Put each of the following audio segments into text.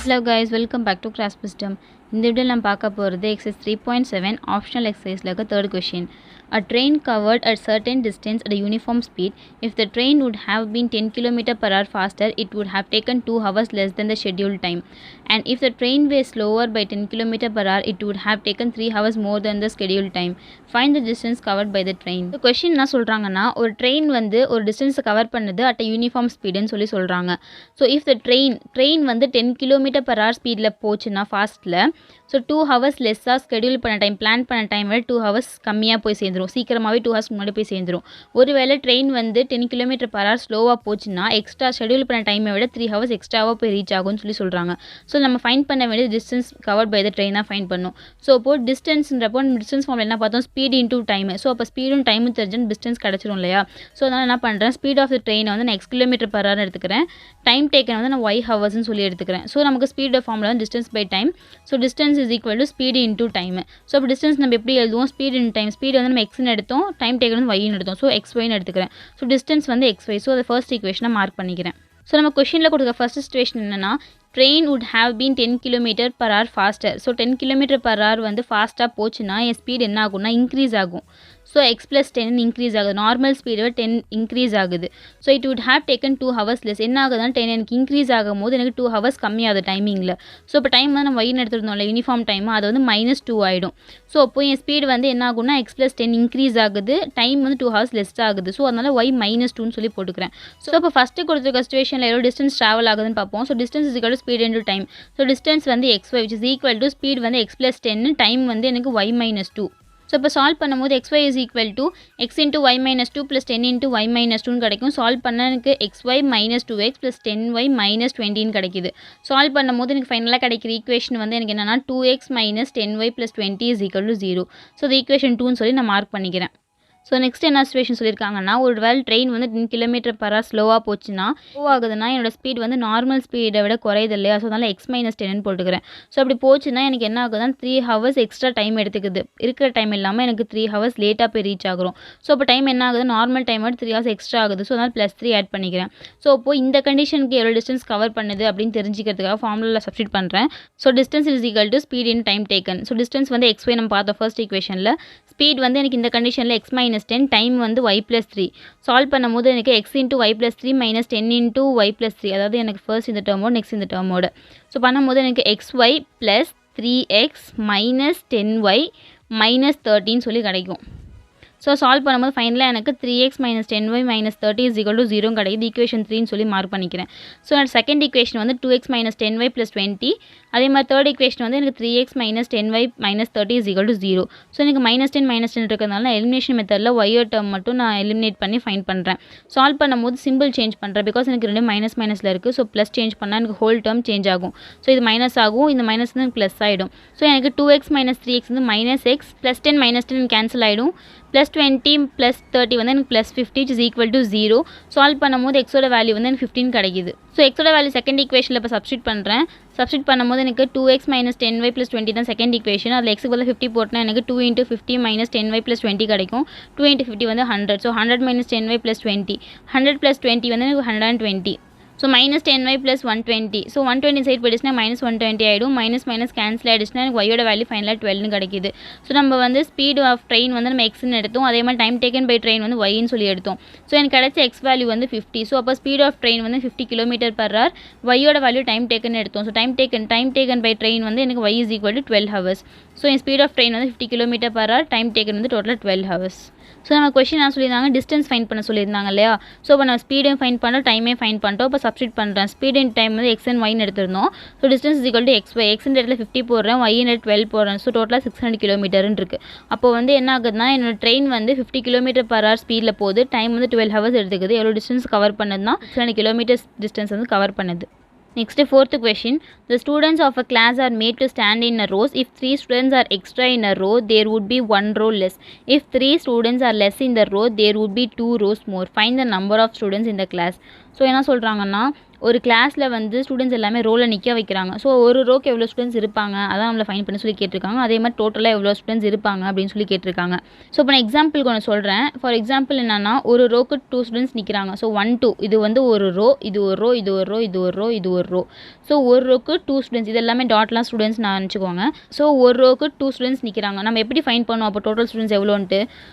Hello guys, welcome back to Class Wisdom. In this video, we will talk about exercise 3.7 optional exercise like a third question. A train covered a certain distance at a uniform speed. If the train would have been 10 km per hour faster, it would have taken 2 hours less than the scheduled time. And if the train was slower by 10 km per hour, it would have taken 3 hours more than the scheduled time. Find the distance covered by the train. The question என்ன சொல்றாங்கன்னா ஒரு train வந்து ஒரு distance cover பண்ணுது at uniform ஸ்பீடுன்னு சொல்கிறாங்க. So if the train வந்து 10 km per hour ஸ்பீடில் போச்சுன்னா ஃபாஸ்ட்டில், ஸோ 2 hours லெஸ்ஸாக ஸ்கெடியூல் பண்ண டைம் பிளான் பண்ண டைம் விட 2 hours கம்மியாக போய் சேர்ந்துடும், சீக்கிரமாகவே 2 hours முன்னாடி போய் சேர்ந்துடும். ஒருவேளை ட்ரெயின் வந்து 10 km per hour ஸ்லோவாக போச்சுன்னா எக்ஸ்ட்ரா ஷெடியூல் பண்ண டைமை விட 3 hours எக்ஸ்ட்ராவாக போய் ரீச் ஆகும்னு சொல்கிறாங்க. ஸோ நம்ம ஃபைண்ட் பண்ண வேண்டியது distance covered by the train தான் ஃபைண்ட் பண்ணணும். ஸோ இப்போ டிஸ்டன்ஸ்ன்றப்போ டிஸ்டன்ஸ் ஃபார்மில் என்ன பார்த்தோம், ஸ்பீட் இன்டூ டைம். ஸோ அப்போ ஸ்பீடும் டைமும் தெரிஞ்சுன்னு டிஸ்டன்ஸ் கிடச்சிரும் இல்லையா. ஸோ அதனால் என்ன பண்ணுறேன், ஸ்பீட் ஆஃப் த ட்ரெயினை வந்து நான் X km per hour எடுத்துக்கிறேன், டைம் டேக்கன் வந்து நான் Y ஹவர்ஸ்னு சொல்லி எடுத்துக்கிறேன். ஸோ நமக்கு ஸ்பீட் ஃபார்மில் வந்து distance by time. So distance is equal to speed into time. So அப்போ டிஸ்டன்ஸ் நம்ம எப்படி எழுதுவோம், ஸ்பீட் இன் டைம். ஸ்பீடு வந்து நம்ம எக்ஸ்னு எடுத்தோம், டைம் டேக்கன் வந்து ஒய்னு எடுத்தோம். ஸோ XYன்னு எடுத்துக்கிறேன். ஸோ டிஸ்டன்ஸ் வந்து XY. ஸோ அதை ஃபர்ஸ்ட் ஈக்குவேஷனை மார்க் பண்ணிக்கிறேன். ஸோ நம்ம கொஷனில் கொடுக்க ஃபர்ஸ்ட் சிச்சுவேஷன் என்னென்னா, train would have been 10 km per hour faster. So 10 km per hour வந்து ஃபாஸ்ட்டாக போச்சுன்னா என் ஸ்பீட் என்ன ஆகும்னா இன்க்ரீஸ் ஆகும். ஸோ X+10 இன்க்ரீஸ் ஆகுது, நார்மல் ஸ்பீடை 10 இன்க்ரீஸ் ஆகுது. So it would have taken 2 hours less. என்ன ஆகுதுன்னா 10 எனக்கு இன்க்ரீஸ் ஆகும் போது எனக்கு 2 hours கம்மியாகுது டைமிங்கில். ஸோ இப்போ டைம் வந்து நம்ம ஒயின்னு எடுத்துருந்தோம்ல யூனிஃபார்ம் டைம், அது வந்து -2 ஆகிடும். ஸோ அப்போ என் ஸ்பீடு வந்து என்ன ஆகும்னா X+10 இன்க்ரீஸ் ஆகுது, டைம் வந்து 2 hours லெஸ் ஆகுது. ஸோ அதனால் Y -2ன்னு சொல்லி போட்டுக்கிறேன். ஸோ இப்போ ஃபஸ்ட்டு கொடுத்துருக்க சிச்சுவேஷனில் எவ்வளோ டிஸ்டன்ஸ் ட்ராவல் ஆகுதுன்னு பார்ப்போம். So distance is equal to speed into time. So distance வந்து XY which is equal to speed வந்து X+10, டைம் வந்து எனக்கு Y -2. ஸோ இப்போ சால்வ் பண்ணும்போது XY is equal to X into Y -2 plus 10 into Y -2 கிடைக்கும். Solve பண்ண எனக்கு XY -2X plus 10Y -20 கிடைக்குது. சால்வ் பண்ணும்போது எனக்கு ஃபைனலாக கிடைக்கிற ஈக்குவேஷன் வந்து எனக்கு என்னென்னா 2X - 10Y plus 20 is equal to 0. So இது ஈக்குவேஷன் 2ன்னு சொல்லி நான் மார்க் பண்ணிக்கிறேன். ஸோ நெக்ஸ்ட் என்ன சிச்சுவேஷன் சொல்லியிருக்காங்கன்னா, ஒரு வேல் ட்ரெயின் வந்து 10 km per hour ஸ்லோவாக போச்சுன்னா, ஸ்லோ ஆகுதுன்னா என்னோட ஸ்பீட் வந்து நார்மல் ஸ்பீடை விட குறையுது இல்லையா. ஸோ அதனால் X -10ன்னு போட்டுக்கிறேன். ஸோ அப்படி போச்சுன்னா எனக்கு என்ன ஆகுதுன்னா 3 hours எக்ஸ்ட்ரா டைம் எடுத்துக்குது. இருக்கிற டைம் இல்லாமல் எனக்கு 3 hours லேட்டாக போய் ரீச் ஆகிறோம். ஸோ அப்போ டைம் என்ன ஆகுது, நார்மல் டைம் விட 3 hours எக்ஸ்ட்ரா ஆகுது. ஸோ அதனால் +3 ஆட் பண்ணிக்கிறேன். ஸோ அப்போது இந்த கண்டிஷனுக்கு எவ்வளோ டிஸ்டன்ஸ் கவர் பண்ணுது அப்படின்னு தெரிஞ்சுக்கிறதுக்காக ஃபார்முலாவில் சப்ஸ்டிட் பண்ணுறேன். So distance is equal to speed in time taken. So distance வந்து XY நம்ம பார்த்தோம் ஃபர்ஸ்ட் ஈக்குவேஷனில். ஸ்பீட் வந்து எனக்கு இந்த கண்டிஷனில் X -10, டைம் வந்து Y+3. சால்வ் பண்ணும்போது எனக்கு X into Y+3 - 10 into Y+3, அதாவது எனக்கு ஃபர்ஸ்ட் இந்த டேர்மோட நெக்ஸ்ட் இந்த டேர்மோட. ஸோ பண்ணும்போது எனக்கு XY + 3X - 10Y - 13 சொல்லி கிடைக்கும். ஸோ சால்வ் பண்ணும்போது ஃபைனலாக எனக்கு 3X - 10Y - 30 is equal to 0 கிடைக்குது. ஈக்குவேஷன் 3ன்னு சொல்லி மார்க் பண்ணிக்கிறேன். ஸோ செகண்ட் ஈக்குவேஷன் வந்து 2X - 10Y plus 20. அதே மாதிரி தேர்ட் ஈக்குவேஷன் வந்து எனக்கு 3X - 10Y - 30 is equal to 0. So எனக்கு -10 -10 இருக்கிறதுனால நான் எலிமினேஷன் மெத்தடில் ஒய்யர் டேர்ம் மட்டும் நான் எலிமினேட் பண்ணி ஃபைண்ட் பண்ணுறேன். சால்வ் பண்ணும்போது சிம்பிள் சேஞ்ச் பண்ணுறேன், பிகாஸ் எனக்கு ரெண்டு மைனஸில் இருக்குது. ஸோ ப்ளஸ் சேஞ்ச் பண்ணால் எனக்கு ஹோல் டேர்ம் சேஞ்ச் ஆகும். ஸோ இது மைனஸ் ஆகும், இந்த மைனஸ் வந்து எனக்கு ப்ளஸ் ஆகிடும். ஸோ எனக்கு 2X - 3X வந்து -X, +10 -10 கேன்சல் ஆகிடும். +20 + 30 வந்து எனக்கு +50 which is equal to 0. Solve பண்ணும்போது எக்ஸோட வேல்யூ வந்து எனக்கு 15 கிடைக்குது. ஸோ எக்ஸோட வேல்யூ செகண்ட் ஈக்குவேஷனில் இப்போ சப்ஸ்டிட் பண்ணுறேன். சப்ஸ்டிட் பண்ணும்போது எனக்கு 2X - 10Y plus 20 தான் செகண்ட் ஈக்குவேஷன். அதில் எக்ஸுக்கு பதில் 50 போட்டேன்னா எனக்கு 2 into 50 - 10Y plus 20 கிடைக்கும். 2 into 50 வந்து 100. So 100 - 10Y plus 20. 100 plus 20 வந்து எனக்கு 120. So -10Y plus 120. So 120 side போயிடுச்சுன்னா -120 ஆகிடும். மைனஸ் கேன்சல் ஆகிடுச்சுன்னா எனக்கு ஒய்யோட வேல்யூ ஃபைனலாக 12ன்னு கிடைக்குது. ஸோ நம்ம வந்து ஸ்பீட் ஆஃப் ட்ரெயின் வந்து நம்ம எக்ஸ்ன்னு எடுத்தோம், அதே மாதிரி டைம் டேக்கன் பை ட்ரெயின் வந்து ஒய்ன்னு சொல்லி எடுத்தோம். ஸோ எனக்கு கிடைச்ச எக்ஸ் வேல்யூ வந்து 50. ஸோ அப்போ ஸ்பீட் ஆஃப் ட்ரெயின் வந்து 50 km per hour, ஒய்யோட வேல்யூ டைம் டேக்கன் எடுத்தோம். So time taken by train வந்து எனக்கு Y is equal to 12 hours. So என் ஸ்பீட் ஆஃப் ட்ரெயின் வந்து 50 km per hour, time taken வந்து டோட்டலாக 12 hours. ஸோ நம்ம கொஸ்டின் என்ன சொல்லியிருந்தாங்க, டிஸ்டன்ஸ் ஃபைண்ட் பண்ண சொல்லியிருந்தாங்க இல்லையா. ஸோ இப்போ நம்ம ஸ்பீடையும் ஃபைண்ட் பண்ணுறோம், டைமே ஃபைண்ட் பண்ணிட்டோம். இப்போ சப்ஸ்டிட் பண்ணுறேன். ஸ்பீட் அண்ட் டைம் வந்து X and Yன்னு எடுத்துருந்தோம். So distance is equal to XY. Xன்ற இடத்துல 50 போடுறேன், Yன்ற 12 போடுறேன். ஸோ டோட்டலாக 600 km இருக்குது. அப்போ வந்து என்ன ஆகுதுன்னா என்னோட ட்ரெயின் வந்து 50 km per hour ஸ்பீடில் போகுது, டைம் வந்து 12 hours எடுத்துக்குது. எவ்வளோ டிஸ்டன்ஸ் கவர் பண்ணதுன்னா 600 km டிஸ்டன்ஸ் வந்து கவர் பண்ணுது. Next, fourth question. The students of a class are made to stand in a rows. If 3 students are extra in a row, there would be 1 row less. If 3 students are less in the row, there would be 2 rows more. Find the number of students in the class. So என்ன சொல்கிறாங்கன்னா, ஒரு கிளாஸில் வந்து students எல்லாமே ரோவில் நிற்க வைக்கிறாங்க. So ஒரு ரோக்கு எவ்வளோ ஸ்டூடெண்ட்ஸ் இருப்பாங்க அதான் நம்மளை ஃபைன் பண்ண சொல்லி கேட்டிருக்காங்க. அதே மாதிரி டோட்டலாக எவ்வளோ ஸ்டூடெண்ட்ஸ் இருப்பாங்க அப்படின்னு சொல்லி கேட்டிருக்காங்க. ஸோ இப்போ நான் எக்ஸாம்பிளுக்கு ஒன்று சொல்கிறேன். ஃபார் எக்ஸாம்பிள் என்னன்னா ஒரு ரோக்கு 2 ஸ்டூடெண்ட்ஸ் நிற்கிறாங்க. ஸோ 1 2 இது வந்து ஒரு ரோ, இது ஒரு ரோ, இது ஒரு ரோ, இது ஒரு ரோ, இது ஒரு ரோ. ஸோ ஒரு ரோக்கு 2 ஸ்டூடெண்ட்ஸ், இது எல்லாமே டாட்லாம் ஸ்டூடெண்ட்ஸ் நான் நினச்சிக்கோங்க. ஸோ ஒரு ரோக்கு 2 ஸ்டூடெண்ட்ஸ் நிற்கிறாங்க. நம்ம எப்படி ஃபைன் பண்ணுவோம் அப்போ டோட்டல் ஸ்டூடெண்ட்ஸ் எவ்வளோன்ட்டு?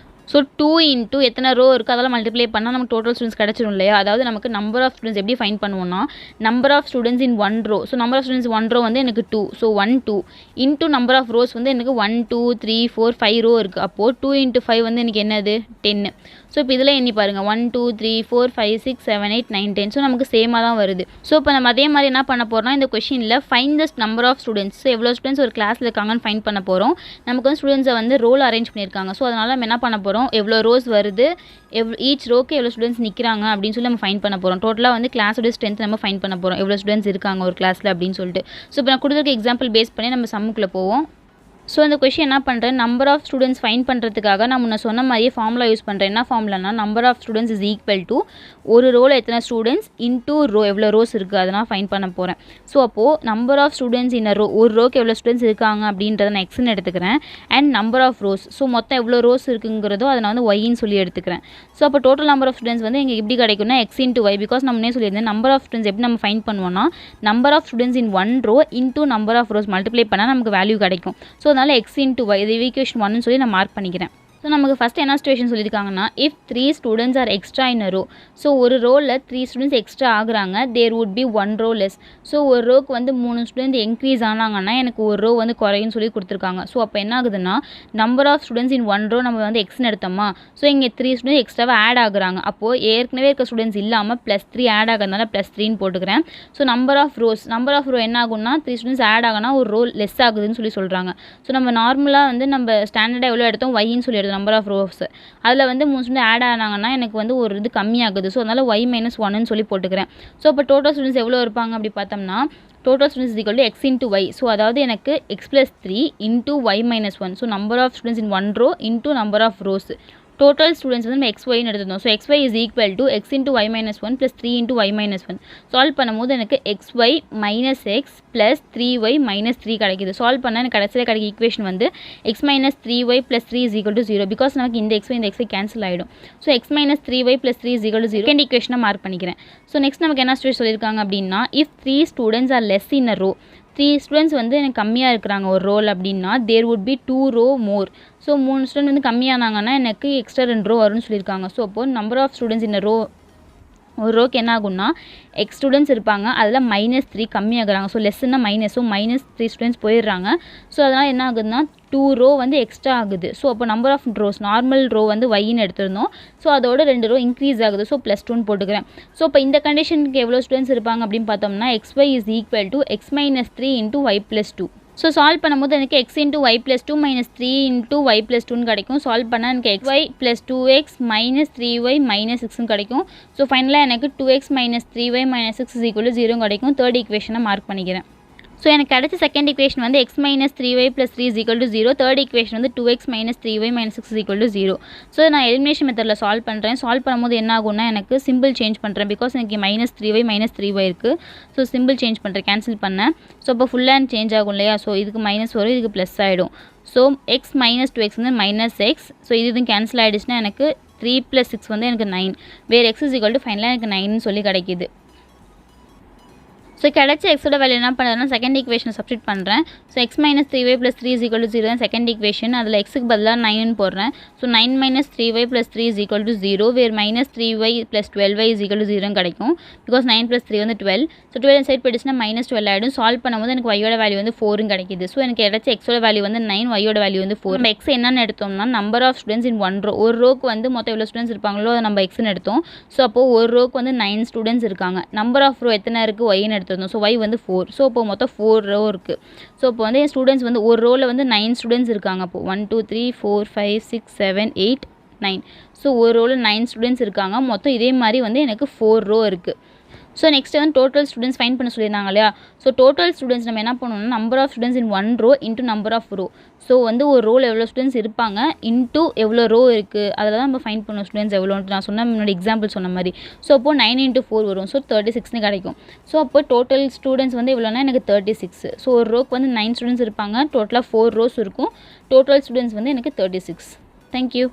ஸோ 2 இன்ட்டு எத்தனை ரோ இருக்குது அதெல்லாம் மல்டிப்ளை பண்ணால் நமக்கு டோட்டல் ஸ்டூடெண்ட்ஸ் கிடச்சிடும் இல்லையா? அதாவது நமக்கு நம்பர் ஆஃப் ஸ்டூடெண்ட்ஸ் எப்படி ஃபைன் பண்ணுவோம்னா number of students in 1 row. So number of students 1 row வந்து எனக்கு 2. So 1 2 into number of rows வந்து எனக்கு 1 2 3 4 5 ரோ இருக்குது. அப்போது 2 இன்ட்டு 5 வந்து எனக்கு என்னது 10. ஸோ இப்போ இதில் எண்ணி பாருங்கள் 1 2 3 4 5 6 7 8 9 10. ஸோ நமக்கு சேமாக தான் வருது. ஸோ இப்போ நம்ம அதே மாதிரி என்ன பண்ண போகிறோம்னா இந்த கொஷினில் find the number of students. So எவ்வளோ ஸ்டூடெண்ட்ஸ் ஒரு கிளாஸில் இருக்காங்கன்னு ஃபைன் பண்ண போகிறோம். நமக்கு வந்து ஸ்டூடெண்ட்ஸை வந்து ரோல் அரேஞ்ச் பண்ணியிருக்காங்க. ஸோ அதனால் நம்ம என்ன பண்ண போகிறோம் எவ்வளோ ரோஸ் வருது ஈச் ரோக்கு எவ்வளோ ஸ்டூடெண்ட்ஸ் நிற்கிறாங்க அப்படின்னு சொல்லி நம்ம ஃபைன் பண்ண போகிறோம். டோட்டலாக வந்து கிளாஸோட ஸ்ட்ரென்த் நம்ம ஃபைன் பண்ண போகிறோம் எவ்வளோ ஸ்டூடெண்ட்ஸ் இருக்காங்க ஒரு கிளாஸில் அப்படின்னு சொல்லிட்டு. ஸோ இப்போ நான் கொடுத்துருக்க எக்ஸாம்பிள் பேஸ் பண்ணி நம்ம சம்முக்குள்ளே போவோம். ஸோ இந்த கொஷின் என்ன பண்ணுறேன் நம்பர் ஆஃப் ஸ்டூடெண்ட்ஸ் ஃபைன் பண்ணுறதுக்காக நான் முன்ன சொன்ன மாதிரியே ஃபார்முலா யூஸ் பண்ணுறேன். என்ன ஃபார்முலானா number of students is equal to ஒரு ரோவில் எத்தனை ஸ்டூடெண்ட்ஸ் இன்டூ ரோ எவ்வளோ ரோஸ் இருக்குது அதை நான் ஃபைன் பண்ண போகிறேன். ஸோ அப்போது number of students in row ஒரு ரோக்கு எவ்வளோ ஸ்டூடெண்ட்ஸ் இருக்காங்க அப்படின்றத நான் எக்ஸ்ன்னு எடுத்துக்கிறேன். And number of rows so மொத்தம் எவ்வளோ ரோஸ் இருக்குங்கிறதோ அதை நான் வந்து ஒய்ன்னு சொல்லி எடுத்துக்கிறேன். ஸோ அப்போ டோட்டல் நம்பர் ஆஃப் ஸ்டூடெண்ட்ஸ் வந்து எங்களுக்கு எப்படி கிடைக்கும்னா எக்ஸ் இன்ட்டு ஒய். பிகாஸ் நம்ம முன்னே சொல்லியிருந்தேன் நம்பர் ஆஃப் ஸ்டூடெண்ட்ஸ் எப்படி நம்ம ஃபைன் பண்ணுவோம்னா number of students in 1 row into number of rows multiply பண்ணால் நமக்கு வேல்யூ கிடைக்கும். ஸோ அதனால் எக்ஸ் இன்ட்டு ஒய் இது ஈக்குவேஷன் 1 சொல்லி நான் மார்க் பண்ணிக்கிறேன். ஸோ நமக்கு ஃபஸ்ட் என்ன சிச்சுவேஷன் சொல்லியிருக்காங்கன்னா if 3 students are extra in a row. So ஒரு ரோவில் 3 ஸ்டூடெண்ட்ஸ் எக்ஸ்ட்ரா ஆகுறாங்க there would be 1 row less. So ஒரு ரோக்கு வந்து 3 ஸ்டூடெண்ட் இன்க்ரீஸ் ஆனாங்கன்னா எனக்கு ஒரு ரோ வந்து குறையுன்னு சொல்லி கொடுத்துருக்காங்க. ஸோ அப்போ என்ன ஆகுதுன்னா number of students in 1 row நம்ம வந்து எக்ஸ்ன்னு எடுத்தோமா. ஸோ இங்கே 3 ஸ்டூடெண்ட்ஸ் எக்ஸ்ட்ராவாக ஆட் ஆகுறாங்க. அப்போது ஏற்கனவே இருக்க ஸ்டூடெண்ட்ஸ் இல்லாமல் +3 ஆட் ஆகிறதுனால +3ன்னு போட்டுக்கிறேன். ஸோ நம்பர் ஆஃப் ரோ என்ன ஆகும்னா 3 ஸ்டூடெண்ட்ஸ் ஆட் ஆகுனா ஒரு ரோ லெஸ் ஆகுதுன்னு சொல்லி சொல்கிறாங்க. ஸோ நம்ம நார்மலாக வந்து நம்ம ஸ்டாண்டர்டாக எவ்வளோ எடுத்தோம் ஒய்ன்னு சொல்லி எடுத்தோம் நம்பர் ஆஃப் ரோஸ். அதில் வந்து 3 ஸ்டூடெண்ட் ஆட் ஆனாங்கன்னா எனக்கு வந்து ஒரு இது கம்மியாகுது. ஸோ அதனால் y - 1ன்னு சொல்லி போட்டுக்கிறேன். ஸோ இப்போ டோட்டல் ஸ்டூடெண்ட்ஸ் எவ்வளோ இருப்பாங்க அப்படி பார்த்தோம்னா total students is equal to x into y. So அதாவது எனக்கு x plus 3 into y minus 1. So number of students in one row into number of rows. Total students வந்து நம்ம xy எடுத்துட்டோம். So xy is equal to x into y minus 1 plus 3 into y minus 1. Solve பண்ணும்போது எனக்கு xy minus x plus 3y minus 3 கிடைக்குது. Solve பண்ணால் எனக்கு கடைசியில் கிடைக்க ஈக்குவேஷன் வந்து x minus 3y plus 3 is equal to 0. Because நமக்கு இந்த xy கேன்சல் ஆகிடும். So x minus 3y plus 3 is equal to 0. Second ஈக்குவேஷனை மார்க் பண்ணிக்கிறேன். ஸோ நெக்ஸ்ட் நமக்கு என்ன ஸ்டூடெண்ட் சொல்லியிருக்காங்க அப்படின்னா if 3 students are less in a row. 3 students வந்து எனக்கு கம்மியாக இருக்கிறாங்க ஒரு ரோல் அப்படின்னா there would be 2 row more. So 3 student வந்து கம்மியானாங்கன்னா எனக்கு எக்ஸ்ட்ரா 2 ரோ வரும்னு சொல்லியிருக்காங்க. ஸோ அப்போது நம்பர் ஆஃப் ஸ்டூடெண்ட்ஸ் இந்த ரோ ஒரு ரோக்கு என்ன ஆகும்னா எக்ஸ் ஸ்டூடெண்ட்ஸ் இருப்பாங்க அதில் -3 கம்மியாகிறாங்க. ஸோ லெஸ்ஸுன்னா மைனஸ். ஸோ -3 ஸ்டூடெண்ட்ஸ் போயிடுறாங்க. ஸோ அதனால் என்ன ஆகுதுன்னா 2 ரோ வந்து எக்ஸ்ட்ரா ஆகுது. ஸோ அப்போ number of rows normal row வந்து ஒய்ன்னு எடுத்திருந்தோம். ஸோ அதோட 2 ரோ இன்க்ரீஸ் ஆகுது. ஸோ +2ன்னு போட்டுக்கிறேன். ஸோ இப்போ இந்த கண்டிஷனுக்கு எவ்வளோ ஸ்டூடெண்ட்ஸ் இருப்பாங்க அப்படின்னு பார்த்தோம்னா xy is equal to x minus 3 into y plus 2. So solve பண்ணும்போது எனக்கு x into y plus 2 minus 3 into y plus 2ன்னு கிடைக்கும். சால்வ் பண்ணால் எனக்கு xy plus 2x minus 3y minus 6ன்னு கிடைக்கும். ஸோ ஃபைனலாக எனக்கு 2x minus 3y minus 6 is equal to 0 கிடைக்கும். Third ஈக்குவேஷனை மார்க் பண்ணிக்கிறேன். ஸோ எனக்கு கிடைச்ச செகண்ட் ஈக்குவேஷன் வந்து x minus 3y plus 3 is equal to 0. Third equation வந்து 2x minus 3y minus 6 is equal to 0. So நான் எலிமினேஷன் மெத்தடில் சால்வ் பண்ணுறேன். சால்வ் பண்ணும்போது என்ன ஆகும்னா எனக்கு சிம்பிள் சேஞ்ச் பண்ணுறேன். பிகாஸ் எனக்கு -3y -3y இருக்குது. ஸோ சிம்பிள் சேஞ்ச் பண்ணுறேன், கேன்சல் பண்ணேன். ஸோ இப்போ ஃபுல்லாக சேஞ்ச் ஆகும் இல்லையா. ஸோ இதுக்கு மைனஸ் வரும், இதுக்கு ப்ளஸ் ஆகிடும். ஸோ x minus 2x வந்து -x. ஸோ இது கேன்சல் ஆகிடுச்சுன்னா எனக்கு 3 + 6 வந்து எனக்கு 9. வேறு x is equal to ஃபைனலாக எனக்கு 9ன்னு சொல்லி கிடைக்கிது. ஸோ கிடைச்ச எக்ஸோட வேல்யூ என்ன பண்ணுறதுனா செகண்ட் ஈக்குவேஷனை சப்ஸ்டிட் பண்ணுறேன். So x minus 3y plus 3 is equal to 0 தான் செகண்ட் ஈக்குவேஷன். அதில் எக்ஸுக்கு பதிலாக 9ன்னு போடுறேன். So 9 minus 3y plus 3 is equal to 0. வேறு -3y plus 12y is equal to 0 கிடைக்கும். பிகாஸ் 9 plus 3 வந்து 12. ஸோ 12 சைட் போயிடுச்சுன்னா -12 ஆகிடும். சால்வ் பண்ணும்போது எனக்கு y-யோட வேல்யூ வந்து 4 கிடைக்குது. ஸோ எனக்கு கிடைச்ச எக்ஸோட வேல்யூ வந்து 9, y-யோட வேல்யூ வந்து 4. நம்ம எக்ஸ் என்னென்னு எடுத்தோம்னா number of students in one row. ஒரு ரோக்கு வந்து மொத்தம் எவ்வளோ ஸ்டூடெண்ட்ஸ் இருப்பாங்களோ அதை நம்ம எக்ஸ்ன்னு எடுத்தோம். ஸோ அப்போது ஒரு ரோக்கு வந்து 9 ஸ்டூடெண்ட்ஸ் இருக்காங்க. நம்பர் ஆஃப் ரோ எத்தனை இருக்குது ஒய்ன்னு எடுத்திருந்தோம். ஸோ y வந்து 4. ஸோ இப்போ மொத்தம் 4 ரோ இருக்குது. ஸோ இப்போ வந்து ஸ்டூடெண்ட்ஸ் வந்து ஒரு ரோவில் வந்து 9 ஸ்டூடெண்ட்ஸ் இருக்காங்க. அப்போது 1 2 3 4 5 6 7 8 9. ஸோ ஒரு ரோவில் 9 ஸ்டூடெண்ட்ஸ் இருக்காங்க. மொத்தம் இதே மாதிரி வந்து எனக்கு 4 ரோ இருக்குது. ஸோ நெக்ஸ்ட் வந்து டோட்டல் ஸ்டூடெண்ட்ஸ் ஃபைண்ட் பண்ண சொல்லியிருந்தாங்க இல்லையா. ஸோ டோட்டல் ஸ்டூடெண்ட்ஸ் நம்ம என்ன பண்ணணும்னா number of students in one row into number of row. So வந்து ஒரு ரோவில் எவ்வளோ ஸ்டூடெண்ட்ஸ் இருப்பாங்க இன்ட்டு எவ்வளோ ரோ இருக்குது அதில் தான் நம்ம ஃபைண்ட் பண்ணணும் ஸ்டூடெண்ட்ஸ் எவ்வளோன்ட்டு. நான் சொன்ன முன்னாடி எக்ஸாம்பிள் சொன்ன மாதிரி. ஸோ அப்போது 9 × 4 வரும். ஸோ 36ன்னு கிடைக்கும். ஸோ அப்போ டோட்டல் ஸ்டூடெண்ட்ஸ் வந்து எவ்வளோனா எனக்கு 36. ஸோ ஒரு ரோக்கு வந்து 9 ஸ்டூடெண்ட்ஸ் இருப்பாங்க, டோட்டலாக 4 ரோஸ் இருக்கும். டோட்டல் ஸ்டூடெண்ட்ஸ் வந்து எனக்கு 36. தேங்க்யூ.